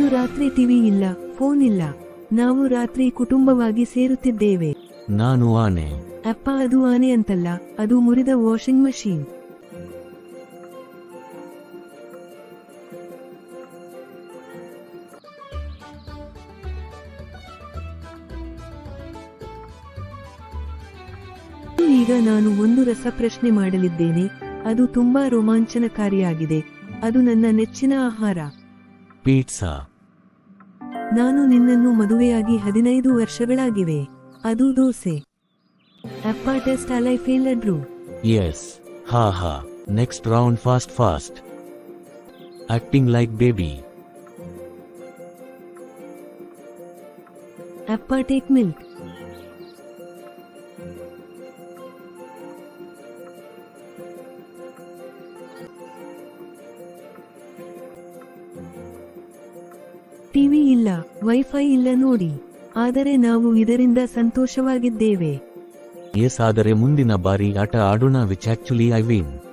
ರಾತ್ರಿ ಟಿವಿ ಇಲ್ಲ, ಫೋನ್ ಇಲ್ಲ. ನಾವು ರಾತ್ರಿ ಕುಟುಂಬವಾಗಿ ಸೇರುತ್ತಿದ್ದೇವೆ. ನಾನು ಆನೆ. ಅಪ್ಪ, ಅದು ಆನೆ ಅಂತಲ್ಲ, ಅದು ಮುರಿದ ವಾಷಿಂಗ್ ಮಷೀನ್. ಈಗ ನಾನು ಒಂದು ರಸಪ್ರಶ್ನೆ ಮಾಡಲಿದ್ದೇನೆ. ಅದು ತುಂಬಾ ರೋಮಾಂಚನಕಾರಿಯಾಗಿದೆ. ಅದು ನನ್ನ ನೆಚ್ಚಿನ ಆಹಾರ. ಪಿಜ್ಜಾ. ನಾನು ನಿನ್ನನ್ನು ಮದುವೆಯಾಗಿ 15 ವರ್ಷಗಳಾಗಿವೆ. ಅದು ದೋಸೆ. ಅಪ್ಪ, ಟೆಸ್ಟ್ ಅಲೈ ಫೇಲ್ಡ್ರು. Yes. Ha. Next round fast. Acting like baby. ಅಪ್ಪ, ಟೇಕ್ ಮಿಲ್ಕ್. ಟಿವಿ ಇಲ್ಲ, ವೈಫೈ ಇಲ್ಲ ನೋಡಿ. ಆದರೆ ನಾವು ಇದರಿಂದ ಸಂತೋಷವಾಗಿದ್ದೇವೆ. ಎಸ್, ಆದರೆ ಮುಂದಿನ ಬಾರಿ ಆಟ ಆಡೋಣ. Which actually I win.